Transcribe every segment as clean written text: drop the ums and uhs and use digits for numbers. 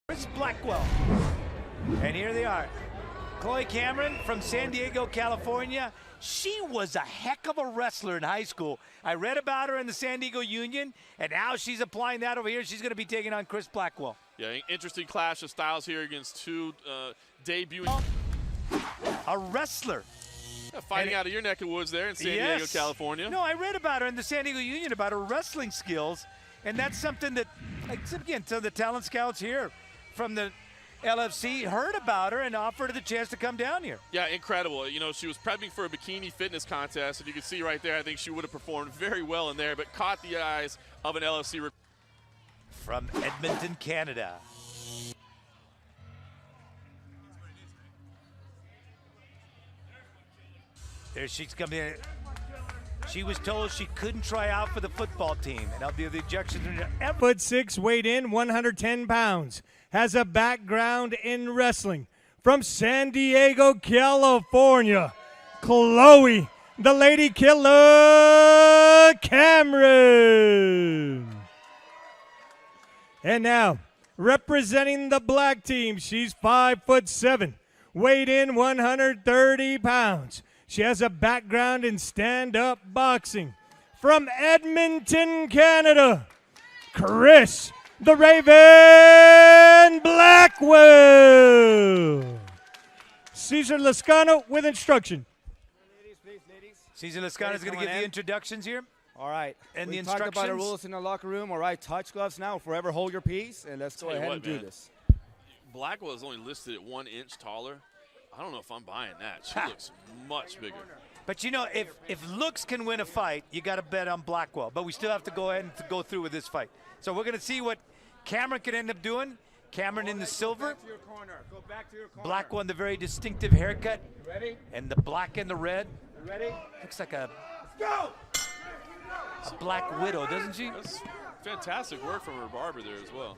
Chris Blackwell. And here they are. Chloe Cameron from San Diego, California. She was a heck of a wrestler in high school. I read about her in the San Diego Union, and now she's applying that over here. She's going to be taking on Chris Blackwell. Yeah, interesting clash of styles here against two debuting. A wrestler. Yeah, fighting out of your neck of woods there in San Diego, California. No, I read about her in the San Diego Union about her wrestling skills, and that's something that, again, some of the talent scouts here from the LFC heard about her and offered her the chance to come down here. Yeah, incredible. You know, she was prepping for a bikini fitness contest, and you can see right there, I think she would have performed very well in there, but caught the eyes of an LFC. From Edmonton, Canada. There she's coming in. She was told she couldn't try out for the football team, and I'll be the ejection. 6'6", weighed in 110 pounds. Has a background in wrestling. From San Diego, California, Chloe, the Lady Killer Cameron. And now, representing the black team, she's 5'7", weighed in 130 pounds. She has a background in stand-up boxing. From Edmonton, Canada, Chris the Raven Blackwell. Cesar Lascano with instruction. Cesar Lascano is going to give the introductions here. All right. And we the instructions. talked about the rules in the locker room. All right, touch gloves now. Forever hold your peace, and let's go ahead and do this. Blackwell is only listed at 1 inch taller. I don't know if I'm buying that. She looks much bigger. But you know, if looks can win a fight, you got to bet on Blackwell. But we still have to go ahead and go through with this fight. So we're going to see what Cameron can end up doing. Cameron in the silver. Go back to your corner. Blackwell in the very distinctive haircut. Ready? And the black and the red. Ready? Looks like a Go! black widow, doesn't she? That's fantastic work from her barber there as well.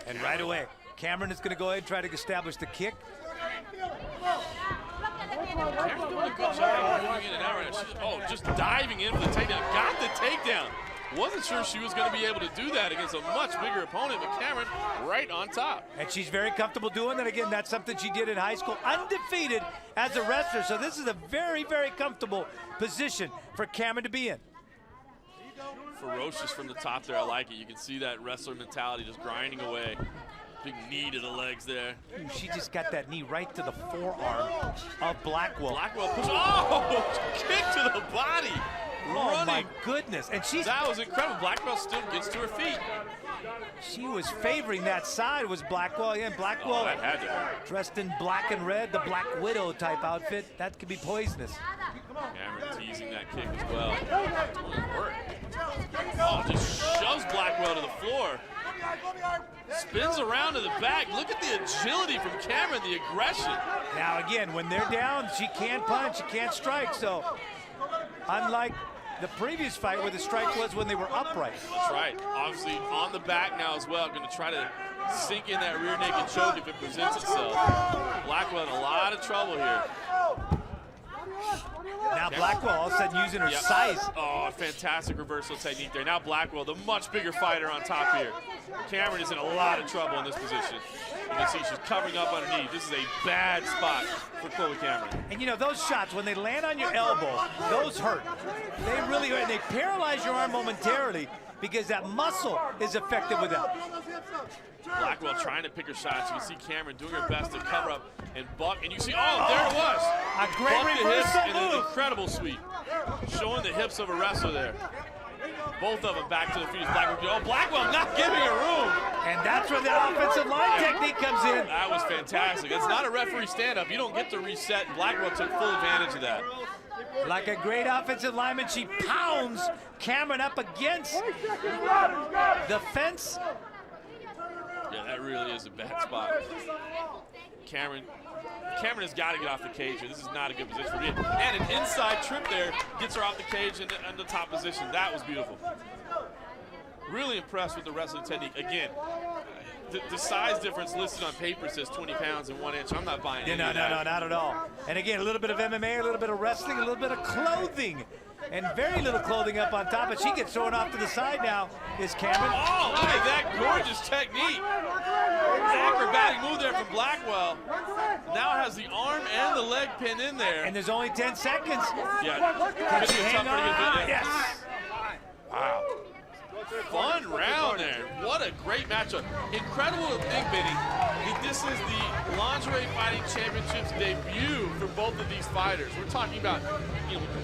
And right away, Cameron is going to go ahead and try to establish the kick. Cameron's doing a good job moving in and out right now. Oh, just diving in for the takedown. Got the takedown. Wasn't sure she was going to be able to do that against a much bigger opponent, but Cameron right on top. And she's very comfortable doing that. Again, that's something she did in high school, undefeated as a wrestler. So this is a very, very comfortable position for Cameron to be in. Ferocious from the top there. I like it. You can see that wrestler mentality just grinding away. Big knee to the legs there. Ooh, she just got that knee right to the forearm of Blackwell. Blackwell push. Oh, kick to the body. Oh Running. my goodness. And That was incredible. Blackwell still gets to her feet. She was favoring that side, was Blackwell. Again, Blackwell that had to hurt. dressed in black and red, the Black Widow type outfit. That could be poisonous. Cameron teasing that kick as well. Doing work. Oh, just shoves Blackwell to the floor. Spins around to the back. Look at the agility from Cameron, the aggression. Now again, when they're down, she can't punch, she can't strike. So unlike the previous fight where the strike was when they were upright. That's right. Obviously on the back now as well. Going to try to sink in that rear naked choke if it presents itself. Blackwell in a lot of trouble here. Now Blackwell all of a sudden using her size. Oh, fantastic reversal technique there. Now Blackwell, the much bigger fighter on top here. Cameron is in a lot of trouble in this position. You can see she's covering up underneath. This is a bad spot for Chloe Cameron. And you know, those shots, when they land on your elbow, those hurt. They really hurt. They paralyze your arm momentarily because that muscle is affected with that. Blackwell trying to pick her shots. You can see Cameron doing her best to cover up and buck. And you see, oh, there it was. A great Buck the hips reversal and an move. incredible sweep. Showing the hips of a wrestler there. Both of them back to the feet. Blackwell, Blackwell not giving her room. And that's where the offensive line technique comes in. That was fantastic. It's not a referee stand-up. You don't get to reset. Blackwell took full advantage of that. Like a great offensive lineman, she pounds Cameron up against the fence. Yeah, that really is a bad spot. Cameron has got to get off the cage here. This is not a good position for him. And an inside trip there gets her off the cage in the top position. That was beautiful. Really impressed with the wrestling technique. Again, the size difference listed on paper says 20 pounds and 1 inch. I'm not buying any of that. No, not at all. And again, a little bit of MMA, a little bit of wrestling, a little bit of clothing and very little clothing up on top, but she gets thrown off to the side now, is Cameron. Oh, look at that gorgeous technique. Acrobatic move there from Blackwell. Now has the arm and the leg pin in there. And there's only 10 seconds. Yeah, Can she hang on? Yes. Wow. Fun round there. What a great matchup. Incredible to think, Benny, that this is the Lingerie Fighting Championships debut for both of these fighters. We're talking about,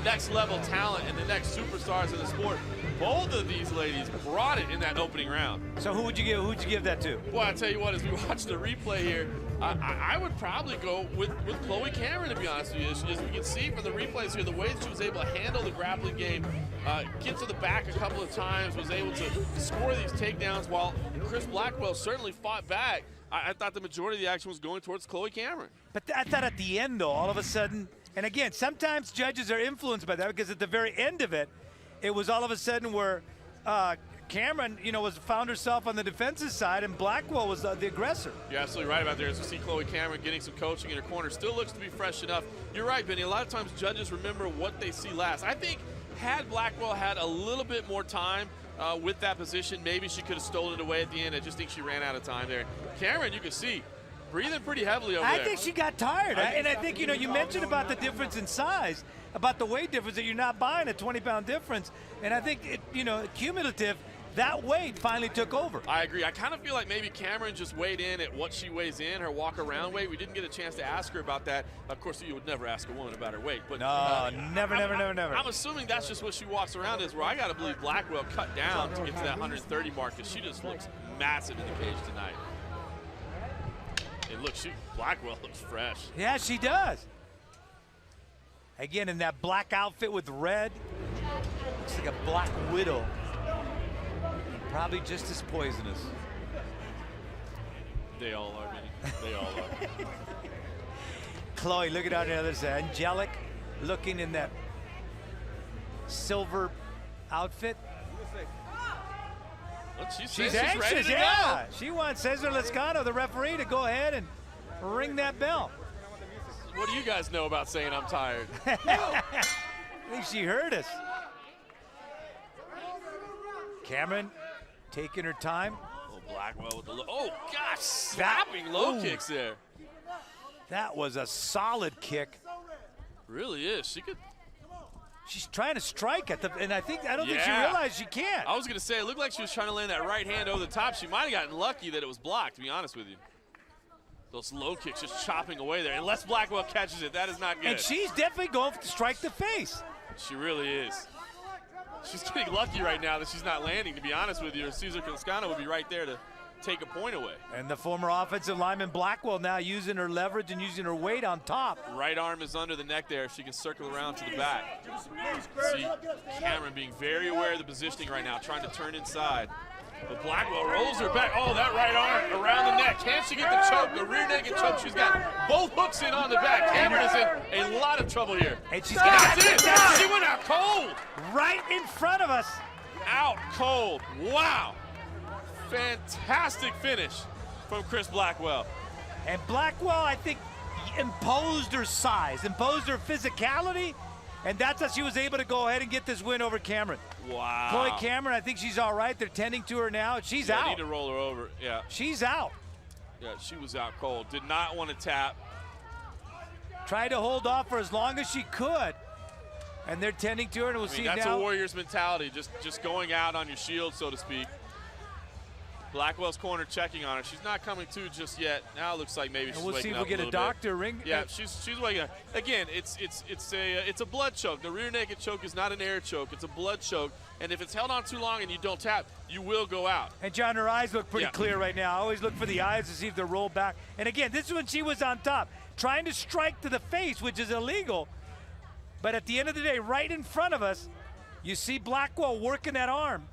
next level talent and the next superstars in the sport. Both of these ladies brought it in that opening round. So who'd you give that to? Boy, I tell you what, as we watch the replay here, I would probably go with Chloe Cameron, to be honest with you. As we can see from the replays here, the way that she was able to handle the grappling game, get to the back a couple of times, was able to score these takedowns, while Chris Blackwell certainly fought back. I thought the majority of the action was going towards Chloe Cameron. But I thought at the end, though, all of a sudden, and again, sometimes judges are influenced by that, because at the very end of it, it was all of a sudden where Cameron, found herself on the defensive side, and Blackwell was the aggressor. You're absolutely right about there. As we see Chloe Cameron getting some coaching in her corner, still looks to be fresh enough. You're right, Benny. A lot of times judges remember what they see last. I think had Blackwell had a little bit more time with that position, maybe she could have stolen it away at the end. I just think she ran out of time there. Cameron, you can see, breathing pretty heavily over there. I think she got tired. And I think, you mentioned about the difference in size, about the weight difference, that you're not buying a 20-pound difference. And I think, cumulative, that weight finally took over. I agree. I kind of feel like maybe Cameron just weighed in at what she weighs in, her walk-around weight. We didn't get a chance to ask her about that. Of course, you would never ask a woman about her weight. But no, never. I'm assuming that's just what she walks around as, where I got to believe Blackwell cut down to get to that 130 mark, because she just looks massive in the cage tonight. And look, Blackwell looks fresh. Yeah, she does. Again, in that black outfit with red. Looks like a black widow. Probably just as poisonous. They all are, Benny. They all are. Chloe, look at on the other side. Angelic, looking in that silver outfit. Look, she's anxious, ready to yeah. go. She wants Cesar Lascano, the referee, to go ahead and ring that bell. What do you guys know about saying I'm tired? I think she heard us. Cameron taking her time. Oh, Blackwell with the oh gosh, slapping low kicks there. That was a solid kick. Really is. She's trying to strike at the, and I don't think she realized she can't. I was gonna say, it looked like she was trying to land that right hand over the top. She might have gotten lucky that it was blocked, to be honest with you. Those low kicks just chopping away there. Unless Blackwell catches it, that is not good. And she's definitely going to strike the face. She really is. She's getting lucky right now that she's not landing, to be honest with you. Cesar Lascano would be right there to take a point away. And the former offensive lineman Blackwell now using her leverage and using her weight on top. Right arm is under the neck there. She can circle around to the back. See Cameron being very aware of the positioning right now, trying to turn inside. But Blackwell rolls her back. Oh, that right arm around the neck. Can she get the choke, the rear naked choke? She's got both hooks in on the back. Cameron is in a lot of trouble here. And she's got it. She went out cold. Right in front of us. Out cold. Wow. Fantastic finish from Chris Blackwell. And Blackwell, I think, imposed her size, imposed her physicality, and that's how she was able to go ahead and get this win over Cameron. Wow. Chloe Cameron, I think she's all right. They're tending to her now. She's out. Need to roll her over. Yeah. She's out. Yeah, she was out cold. Did not want to tap. Tried to hold off for as long as she could. And they're tending to her, and we'll see that's now. A Warriors mentality, just going out on your shield, so to speak. Blackwell's corner checking on her. She's not coming to just yet. Now it looks like maybe she's waking up. We'll see if we get a doctor ring. Yeah, she's waking up. Again, it's a blood choke. The rear naked choke is not an air choke. It's a blood choke. And if it's held on too long and you don't tap, you will go out. And John, her eyes look pretty clear right now. I always look for the eyes to see if they're rolled back. And again, this is when she was on top, trying to strike to the face, which is illegal. But at the end of the day, right in front of us, you see Blackwell working that arm.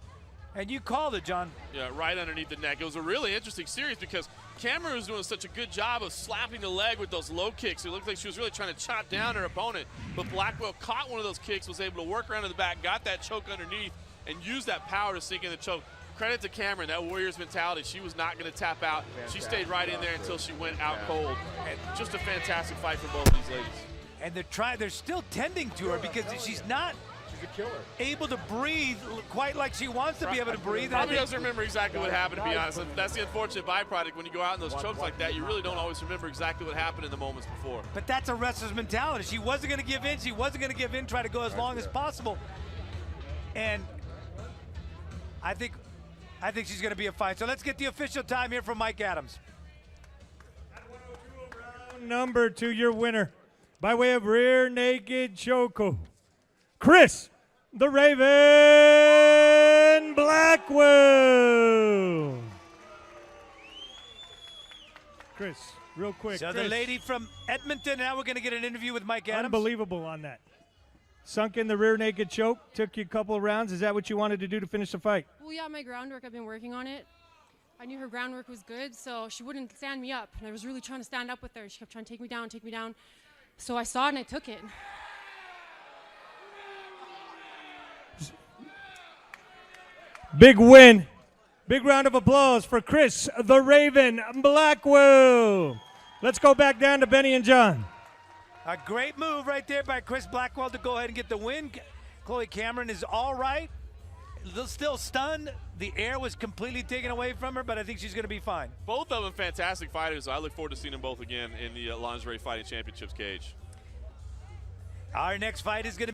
And you called it, John. Yeah, right underneath the neck. It was a really interesting series because Cameron was doing such a good job of slapping the leg with those low kicks. It looked like she was really trying to chop down her opponent. But Blackwell caught one of those kicks, was able to work around to the back, got that choke underneath, and used that power to sink in the choke. Credit to Cameron, that Warriors mentality. She was not going to tap out. She stayed right in there until she went out cold. And just a fantastic fight for both of these ladies. And they're still tending to her because she's not She's a killer. able to breathe quite like she wants to be able to breathe. And I Probably think doesn't remember exactly what happened, to be honest. That's the unfortunate byproduct. When you go out in those chokes like that, you really don't always remember exactly what happened in the moments before. But that's a wrestler's mentality. She wasn't going to give in. She wasn't going to give in, try to go as long as possible. And I think she's going to be a fight. So let's get the official time here from Mike Adams. Round number 2, your winner, by way of rear naked chokehold, Chris the Raven Blackwell. Chris, real quick. So Chris, the lady from Edmonton, now we're going to get an interview with Mike Adams. unbelievable on that. Sunk in the rear naked choke, took you a couple of rounds. Is that what you wanted to do to finish the fight? Well, yeah, my groundwork, I've been working on it. I knew her groundwork was good, so she wouldn't stand me up. And I was really trying to stand up with her. She kept trying to take me down, take me down. So I saw it and I took it. Big win. Big round of applause for Chris the Raven Blackwell. Let's go back down to Benny and John. A great move right there by Chris Blackwell to go ahead and get the win. Chloe Cameron is all right. Still stunned. The air was completely taken away from her, but I think she's going to be fine. Both of them fantastic fighters. I look forward to seeing them both again in the Lingerie Fighting Championships cage. Our next fight is going to